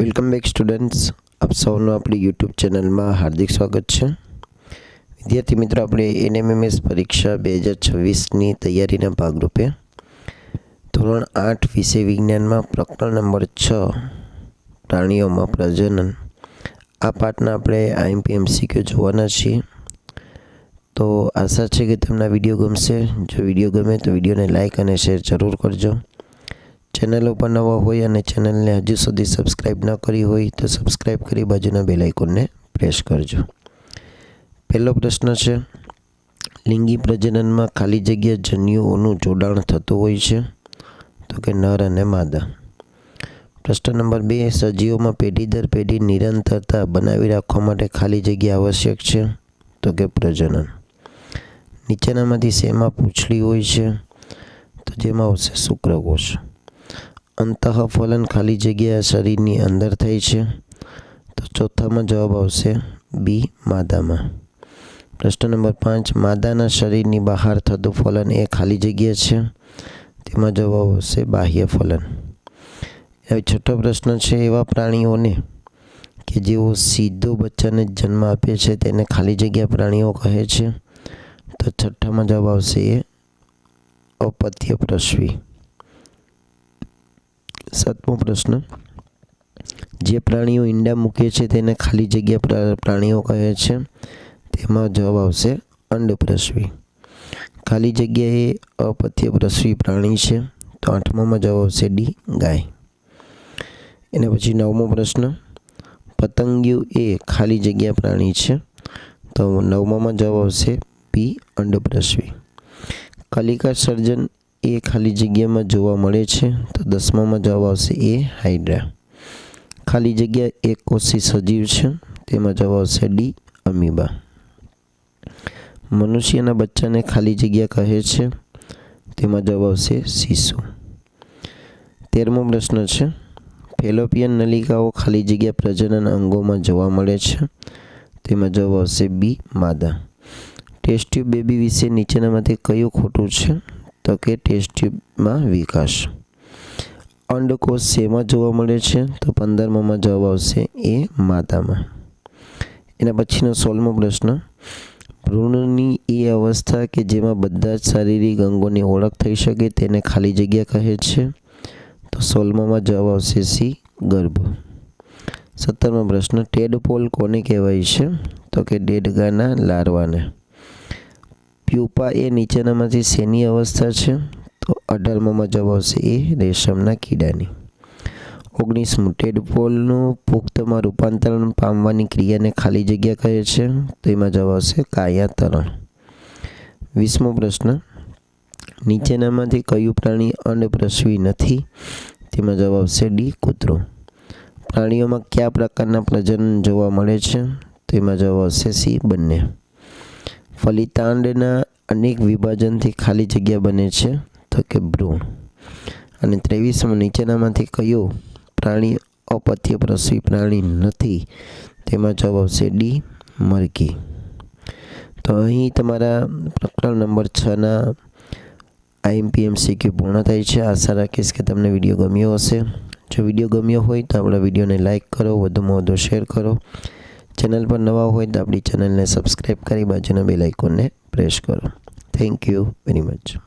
Welcome back students, આપ સૌનું આપણી યુટ્યુબ ચેનલમાં હાર્દિક સ્વાગત છે। વિદ્યાર્થી મિત્રો, આપણે એનએમએમએસ પરીક્ષા 2026ની તૈયારીના ભાગરૂપે ધોરણ 8 વિષય વિજ્ઞાનમાં પ્રકરણ નંબર 6 પ્રાણીઓમાં પ્રજનન આ પાઠના આપણે આઈએમપી જોવાના છીએ। તો આશા છે કે તમને વિડીયો ગમશે। જો વિડીયો ગમે તો વિડીયોને લાઇક અને શેર જરૂર કરજો। ચેનલ ઉપર નવા હોય અને ચેનલને હજુ સુધી સબસ્ક્રાઈબ ન કરી હોય તો સબસ્ક્રાઈબ કરી બાજુના બેલ આઇકોનને પ્રેસ કરજો। પહેલો પ્રશ્ન છે, લિંગી પ્રજનનમાં ખાલી જગ્યા જન્યુઓનું જોડાણ થતું હોય છે? તો કે નર અને માદા। પ્રશ્ન નંબર 2, સજીવોમાં પેઢી દર પેઢી નિરંતરતા બનાવી રાખવા માટે ખાલી જગ્યા આવશ્યક છે? તો કે પ્રજનન। નીચેનામાંથી શેમાં પૂંછડી હોય છે? તો જેમાં આવશે શુક્રકોષ। અંતઃફલન ખાલી જગ્યા શરીરની અંદર થાય છે? તો ચોથામાં જવાબ આવશે બી, માદામાં। પ્રશ્ન નંબર 5, માદાના શરીરની બહાર થતું ફલન એ ખાલી જગ્યા છે? તેમાં જવાબ આવશે બાહ્ય ફલન। હવે છઠ્ઠો પ્રશ્ન છે, એવા પ્રાણીઓને કે જેઓ સીધો બચ્ચાને જન્મ આપે છે તેને ખાલી જગ્યા પ્રાણીઓ કહે છે? તો છઠ્ઠામાં જવાબ આવશે એ અપત્ય પ્રસવી। સાતમો પ્રશ્ન, જે પ્રાણીઓ ઈંડા મૂકે છે તેને ખાલી જગ્યા પ્રાણીઓ કહે છે? તેમાં જવાબ આવશે અંડપ્રસવી। ખાલી જગ્યા એ અપત્ય પ્રસવી પ્રાણી છે? તો આઠમામાં જવાબ આવશે ડી, ગાય। એના પછી નવમો પ્રશ્ન, પતંગિયું એ ખાલી જગ્યા પ્રાણી છે? તો નવમામાં જવાબ આવશે બી, અંડપ્રસવી। કલિકા સર્જન એ ખાલી જગ્યામાં જોવા મળે છે? તો 10મામાં જવાબ આવશે એ, હાઇડ્રા। ખાલી જગ્યા એક કોષી સજીવ છે? તેમાં જવાબ આવશે ડી, અમીબા। મનુષ્યના બચ્ચાને ખાલી જગ્યા કહે છે? તેમાં જવાબ આવશે શિશુ। 13મો પ્રશ્ન છે, ફેલોપિયન નલિકાઓ ખાલી જગ્યા પ્રજનન અંગોમાં જોવા મળે છે? તેમાં જવાબ આવશે બી, માદા। ટેસ્ટ ટ્યુબ બેબી વિશે નીચેનામાંથી કયું ખોટું છે? તો કે ટેસ્ટ ટ્યુબમાં વિકાસ। અંડકોષ શેમાં જોવા મળે છે? તો 15મામાં જવાબ આવશે એ, માદામાં। એના પછીનો 16મો પ્રશ્ન, ભ્રૂણની એ અવસ્થા કે જેમાં બધા જ શારીરિક અંગોની ઓળખ થઈ શકે તેને ખાલી જગ્યા કહે છે? તો 16મામાં જવાબ આવશે સી, ગર્ભ। 17મો પ્રશ્ન, ટેડપોલ કોને કહેવાય છે? તો કે દેડકાના લાર્વાને। પ્યુપા એ નીચેનામાંથી શેની અવસ્થા છે? તો 18મામાં જવાબ આવશે એ, રેશમના કીડાની। 19મું, ટેડપોલનું પુખ્તમાં રૂપાંતરણ પામવાની ક્રિયાને ખાલી જગ્યા કહે છે? તો એમાં જવાબ આવશે કાયાતરણ। 20મો પ્રશ્ન, નીચેનામાંથી કયું પ્રાણી અંડપ્રસવી નથી? તેમાં જવાબ આવશે ડી, કૂતરો। પ્રાણીઓમાં કયા પ્રકારના પ્રજનન જોવા મળે છે? તો એમાં જવાબ આવશે સી, બંને। ફલિતાંડના અનેક વિભાજનથી ખાલી જગ્યા બને છે? તો કે ભ્રૂણ। અને 23મું, નીચેનામાંથી કયું પ્રાણી અપત્ય પ્રસવી પ્રાણી નથી? તેમાં જવાબ આવશે ડી, મરઘી। તો અહીં તમારા પ્રકરણ નંબર 6ના આઈએમપી પૂર્ણ થાય છે। આશા રાખીશ કે તમને વિડીયો ગમ્યો હશે। જો વિડીયો ગમ્યો હોય તો આપણા વિડીયોને લાઇક કરો, વધુમાં વધુ શેર કરો। ચેનલ પર નવા હોય તો આપણી ચેનલને સબસ્ક્રાઈબ કરી બાજુના બેલ આઇકોનને પ્રેસ કરો। Thank you very much.